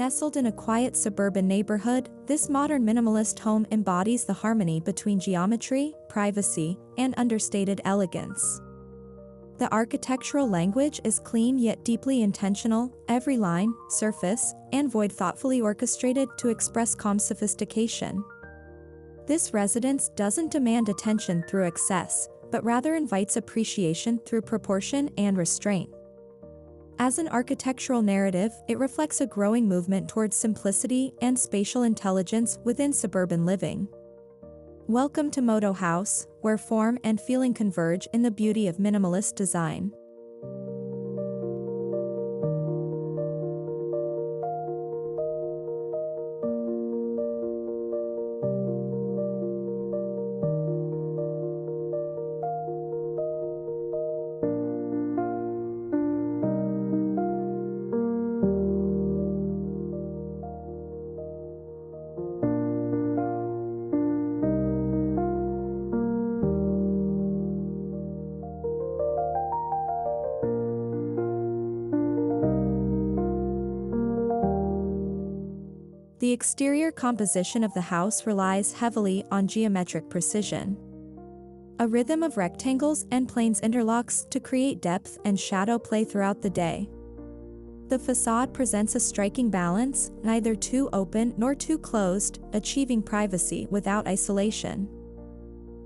Nestled in a quiet suburban neighborhood, this modern minimalist home embodies the harmony between geometry, privacy, and understated elegance. The architectural language is clean yet deeply intentional, every line, surface, and void thoughtfully orchestrated to express calm sophistication. This residence doesn't demand attention through excess, but rather invites appreciation through proportion and restraint. As an architectural narrative, it reflects a growing movement towards simplicity and spatial intelligence within suburban living. Welcome to Modo Haus, where form and feeling converge in the beauty of minimalist design. The exterior composition of the house relies heavily on geometric precision. A rhythm of rectangles and planes interlocks to create depth and shadow play throughout the day. The facade presents a striking balance, neither too open nor too closed, achieving privacy without isolation.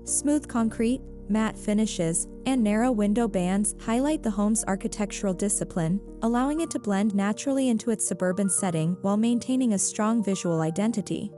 Smooth concrete, matte finishes, and narrow window bands highlight the home's architectural discipline, allowing it to blend naturally into its suburban setting while maintaining a strong visual identity.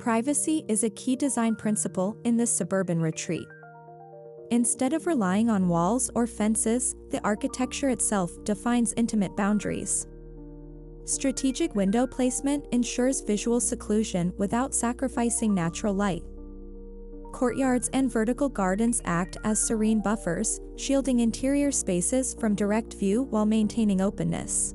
Privacy is a key design principle in this suburban retreat. Instead of relying on walls or fences, the architecture itself defines intimate boundaries. Strategic window placement ensures visual seclusion without sacrificing natural light. Courtyards and vertical gardens act as serene buffers, shielding interior spaces from direct view while maintaining openness.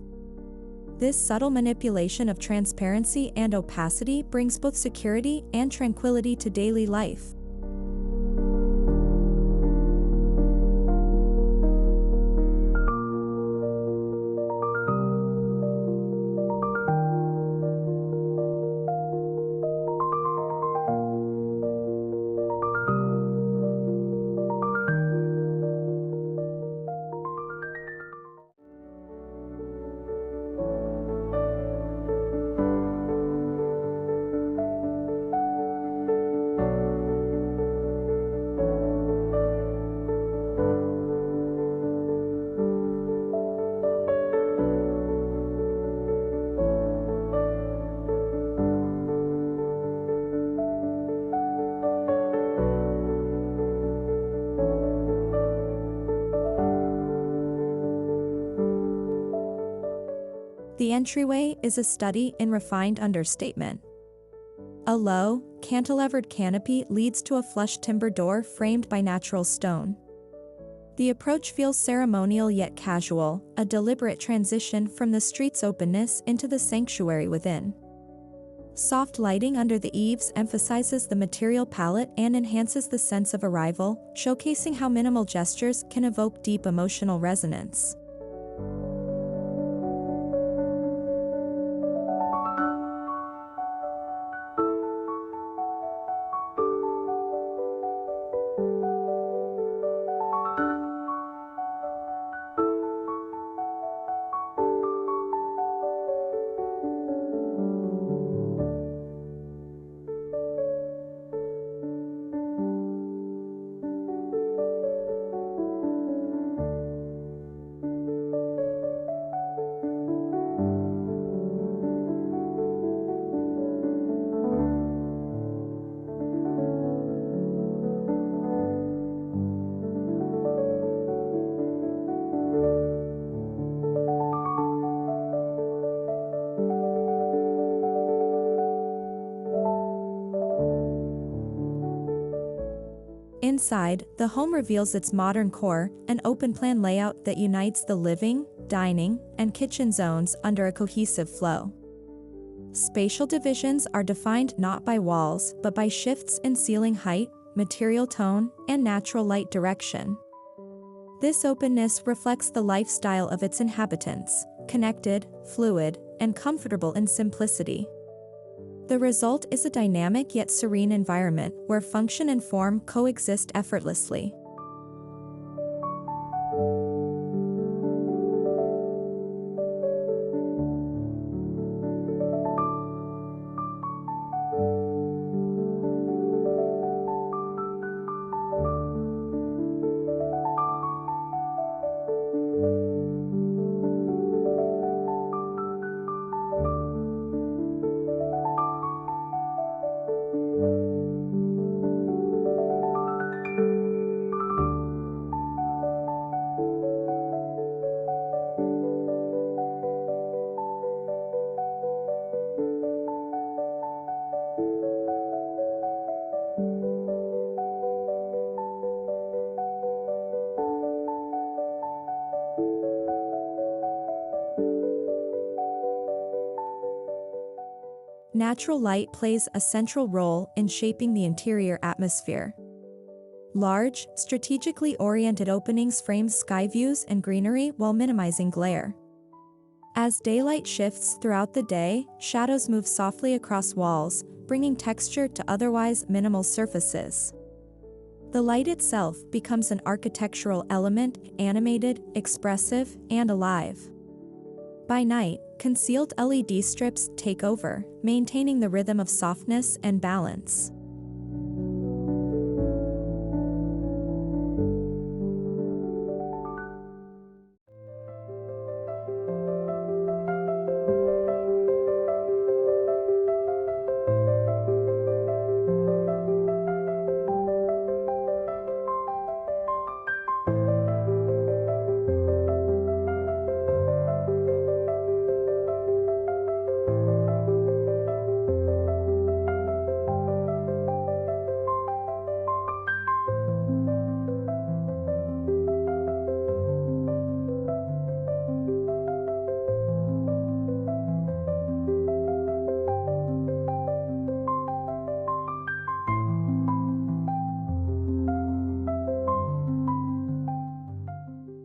This subtle manipulation of transparency and opacity brings both security and tranquility to daily life. The entryway is a study in refined understatement. A low, cantilevered canopy leads to a flush timber door framed by natural stone. The approach feels ceremonial yet casual, a deliberate transition from the street's openness into the sanctuary within. Soft lighting under the eaves emphasizes the material palette and enhances the sense of arrival, showcasing how minimal gestures can evoke deep emotional resonance. Inside, the home reveals its modern core, an open-plan layout that unites the living, dining, and kitchen zones under a cohesive flow. Spatial divisions are defined not by walls but by shifts in ceiling height, material tone, and natural light direction. This openness reflects the lifestyle of its inhabitants, connected, fluid, and comfortable in simplicity. The result is a dynamic yet serene environment where function and form coexist effortlessly. Natural light plays a central role in shaping the interior atmosphere. Large, strategically oriented openings frame sky views and greenery while minimizing glare. As daylight shifts throughout the day, shadows move softly across walls, bringing texture to otherwise minimal surfaces. The light itself becomes an architectural element, animated, expressive, and alive. By night, concealed LED strips take over, maintaining the rhythm of softness and balance.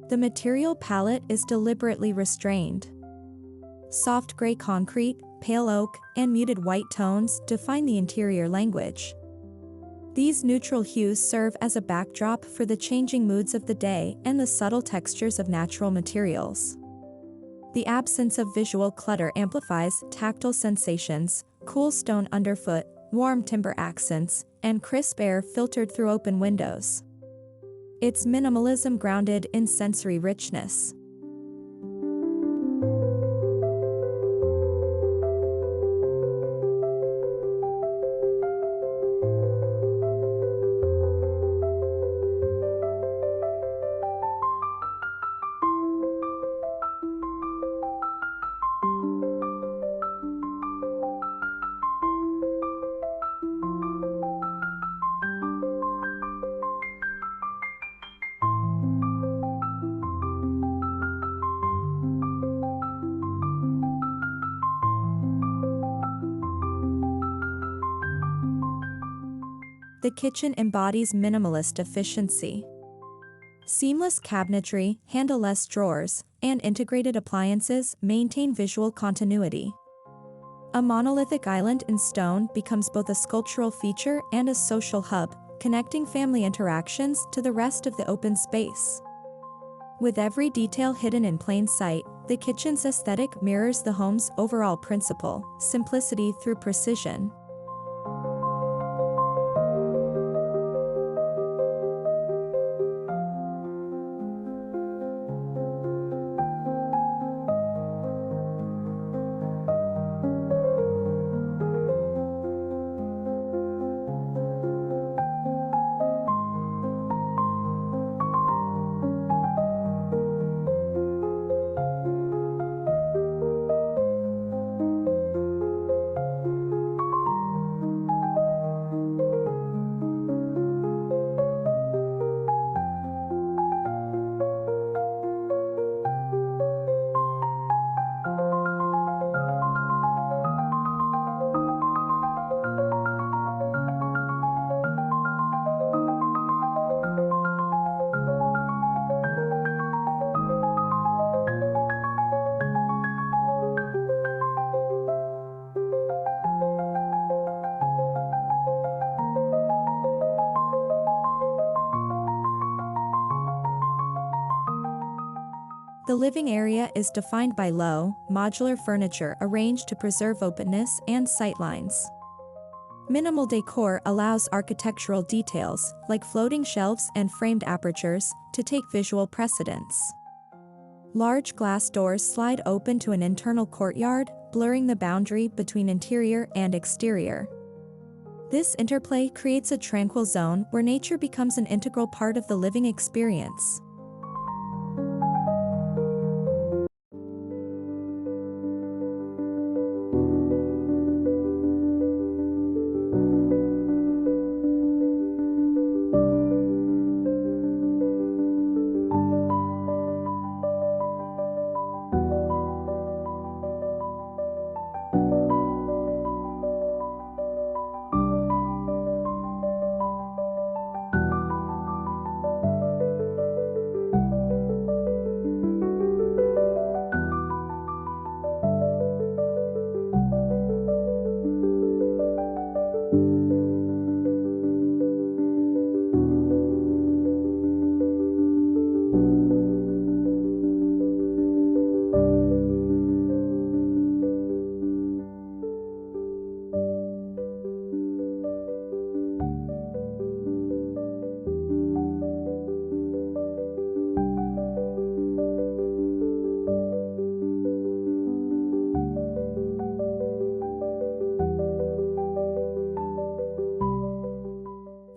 The material palette is deliberately restrained. Soft gray concrete, pale oak, and muted white tones define the interior language. These neutral hues serve as a backdrop for the changing moods of the day and the subtle textures of natural materials. The absence of visual clutter amplifies tactile sensations, cool stone underfoot, warm timber accents, and crisp air filtered through open windows. It's minimalism grounded in sensory richness. The kitchen embodies minimalist efficiency. Seamless cabinetry, handle-less drawers, and integrated appliances maintain visual continuity. A monolithic island in stone becomes both a sculptural feature and a social hub, connecting family interactions to the rest of the open space. With every detail hidden in plain sight, the kitchen's aesthetic mirrors the home's overall principle: simplicity through precision. The living area is defined by low, modular furniture arranged to preserve openness and sightlines. Minimal decor allows architectural details, like floating shelves and framed apertures, to take visual precedence. Large glass doors slide open to an internal courtyard, blurring the boundary between interior and exterior. This interplay creates a tranquil zone where nature becomes an integral part of the living experience.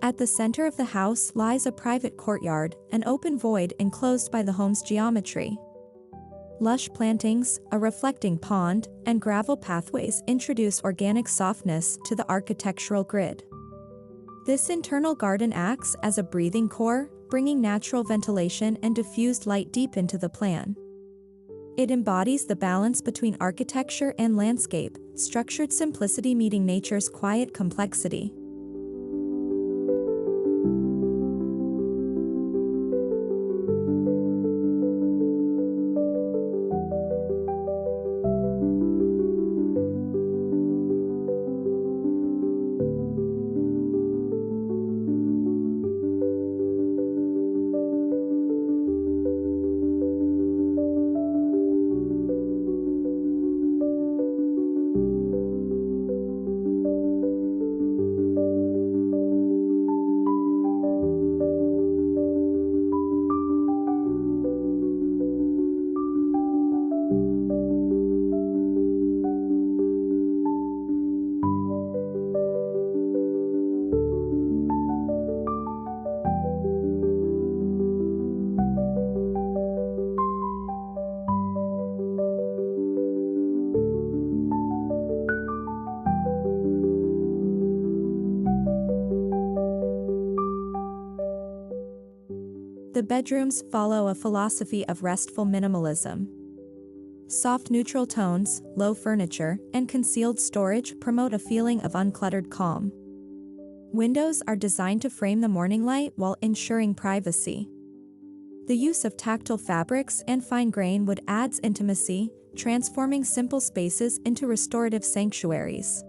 At the center of the house lies a private courtyard, an open void enclosed by the home's geometry. Lush plantings, a reflecting pond, and gravel pathways introduce organic softness to the architectural grid. This internal garden acts as a breathing core, bringing natural ventilation and diffused light deep into the plan. It embodies the balance between architecture and landscape, structured simplicity meeting nature's quiet complexity. The bedrooms follow a philosophy of restful minimalism. Soft neutral tones, low furniture, and concealed storage promote a feeling of uncluttered calm. Windows are designed to frame the morning light while ensuring privacy. The use of tactile fabrics and fine grain wood adds intimacy, transforming simple spaces into restorative sanctuaries.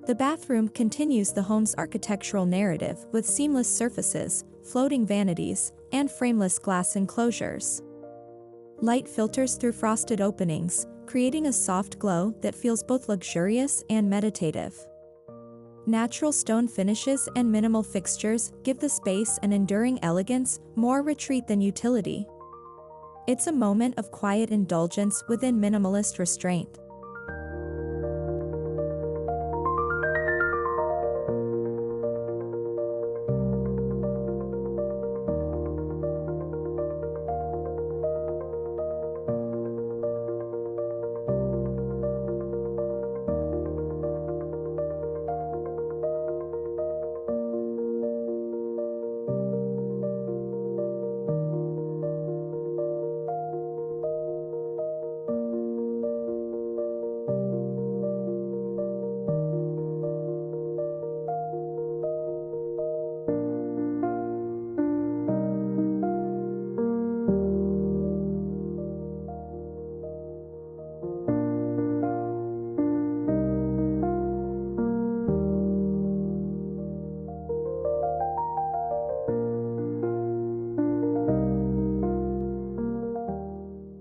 The bathroom continues the home's architectural narrative with seamless surfaces, floating vanities, and frameless glass enclosures. Light filters through frosted openings, creating a soft glow that feels both luxurious and meditative. Natural stone finishes and minimal fixtures give the space an enduring elegance, more retreat than utility. It's a moment of quiet indulgence within minimalist restraint.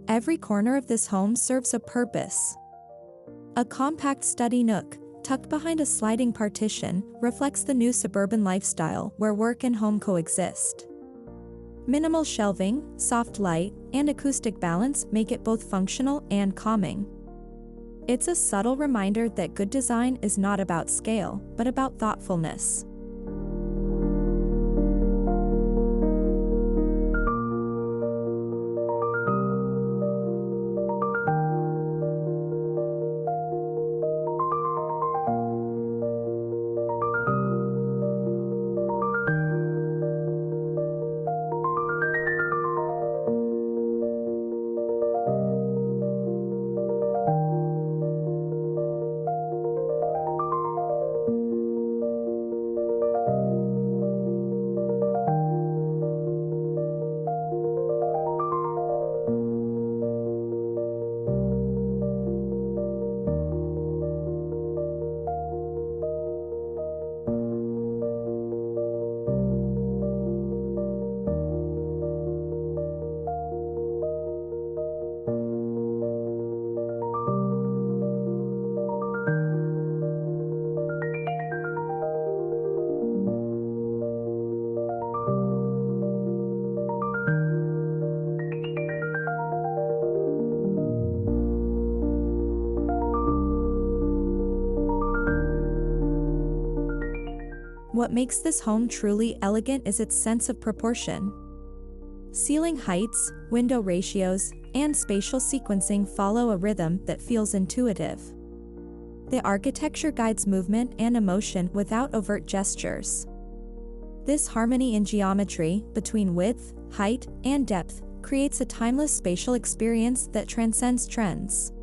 Every corner of this home serves a purpose. A compact study nook, tucked behind a sliding partition, reflects the new suburban lifestyle where work and home coexist. Minimal shelving, soft light, and acoustic balance make it both functional and calming. It's a subtle reminder that good design is not about scale, but about thoughtfulness. What makes this home truly elegant is its sense of proportion. Ceiling heights, window ratios, and spatial sequencing follow a rhythm that feels intuitive. The architecture guides movement and emotion without overt gestures. This harmony in geometry, between width, height, and depth, creates a timeless spatial experience that transcends trends.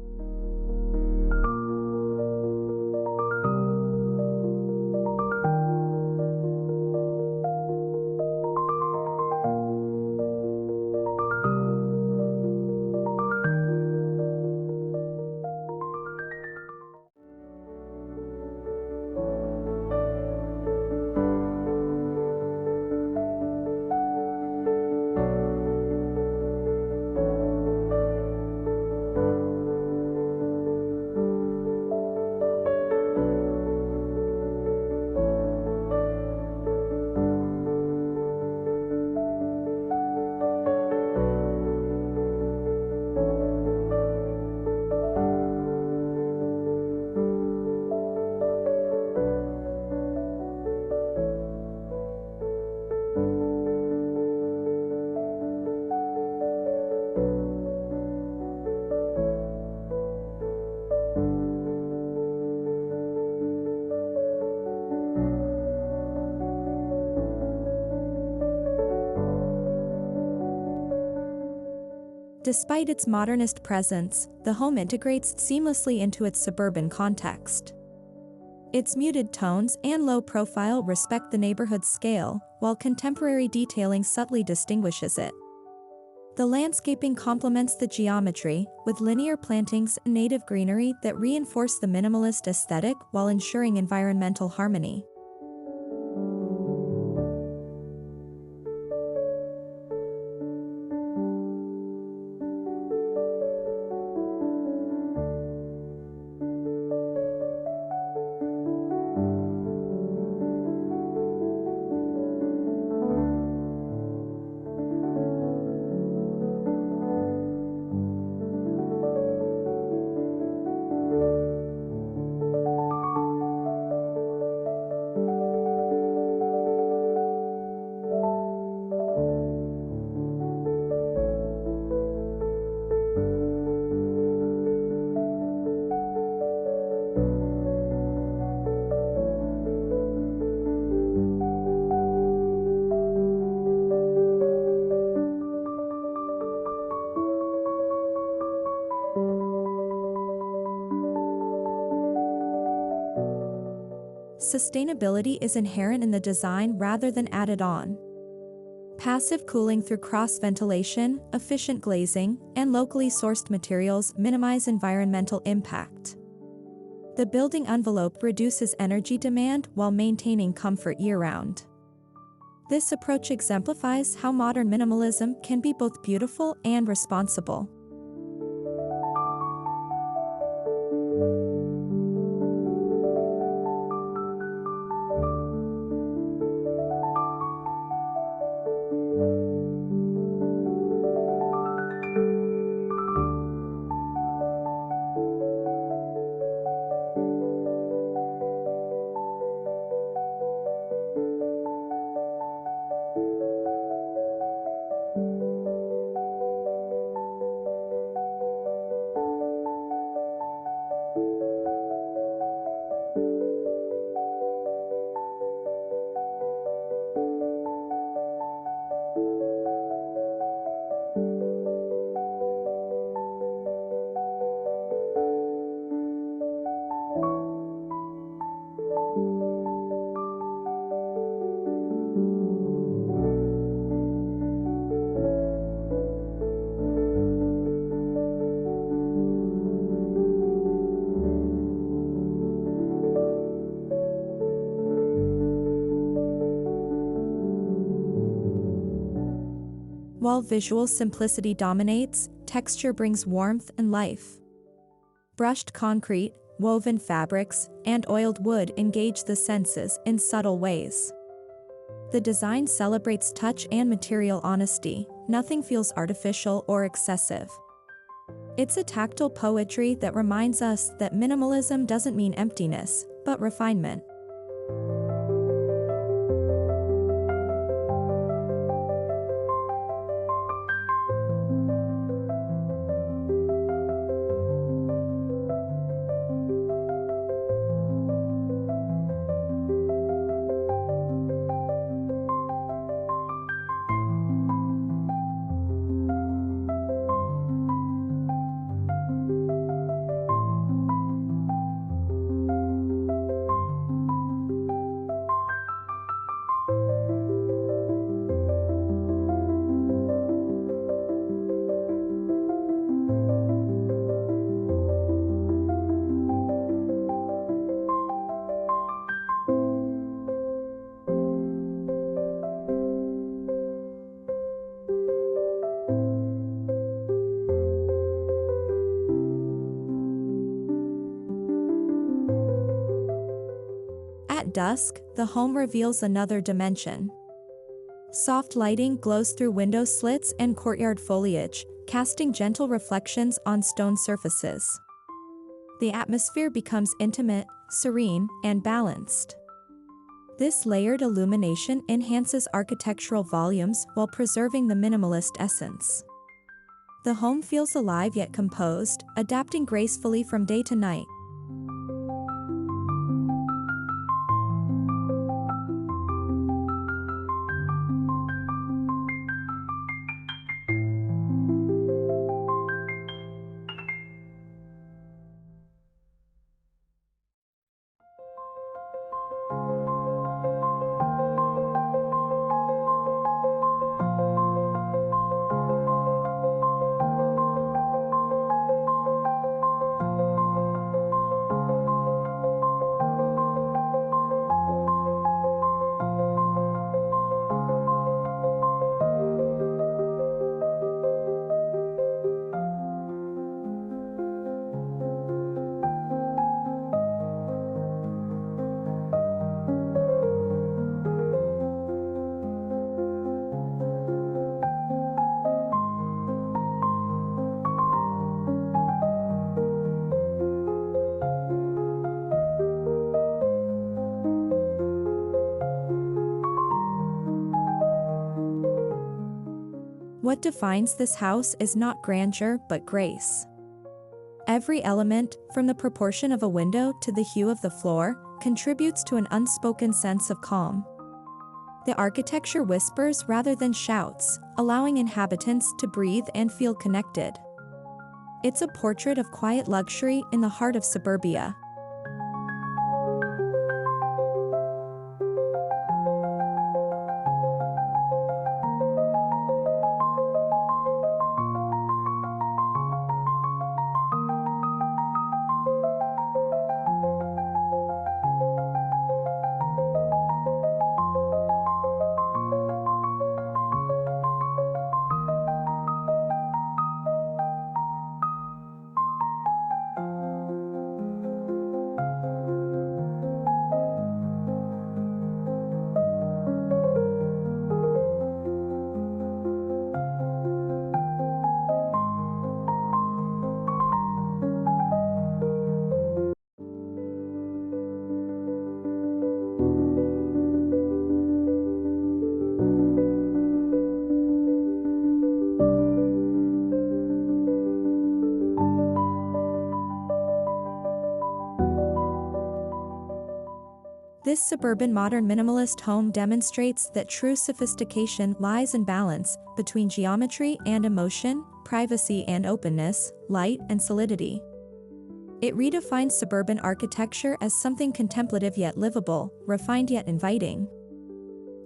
Despite its modernist presence, the home integrates seamlessly into its suburban context. Its muted tones and low profile respect the neighborhood's scale, while contemporary detailing subtly distinguishes it. The landscaping complements the geometry, with linear plantings and native greenery that reinforce the minimalist aesthetic while ensuring environmental harmony. Sustainability is inherent in the design rather than added on. Passive cooling through cross-ventilation, efficient glazing, and locally sourced materials minimize environmental impact. The building envelope reduces energy demand while maintaining comfort year-round. This approach exemplifies how modern minimalism can be both beautiful and responsible. While visual simplicity dominates, texture brings warmth and life. Brushed concrete, woven fabrics, and oiled wood engage the senses in subtle ways. The design celebrates touch and material honesty, nothing feels artificial or excessive. It's a tactile poetry that reminds us that minimalism doesn't mean emptiness, but refinement. At dusk, the home reveals another dimension. Soft lighting glows through window slits and courtyard foliage, casting gentle reflections on stone surfaces. The atmosphere becomes intimate, serene, and balanced. This layered illumination enhances architectural volumes while preserving the minimalist essence. The home feels alive yet composed, adapting gracefully from day to night. What defines this house is not grandeur but grace. Every element, from the proportion of a window to the hue of the floor, contributes to an unspoken sense of calm. The architecture whispers rather than shouts, allowing inhabitants to breathe and feel connected. It's a portrait of quiet luxury in the heart of suburbia. This suburban modern minimalist home demonstrates that true sophistication lies in balance between geometry and emotion, privacy and openness, light and solidity. It redefines suburban architecture as something contemplative yet livable, refined yet inviting.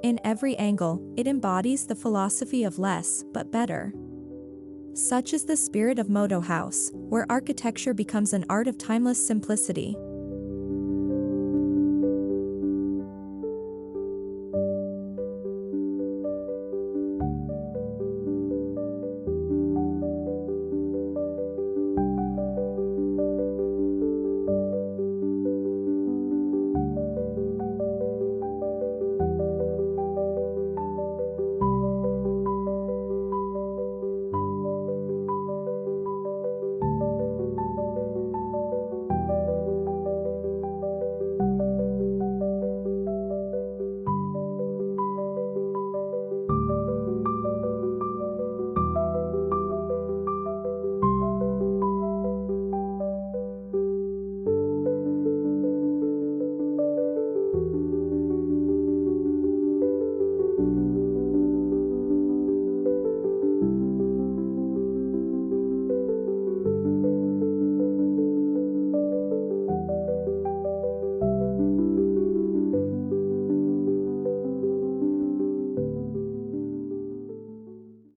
In every angle, it embodies the philosophy of less but better. Such is the spirit of Modo Haus, where architecture becomes an art of timeless simplicity.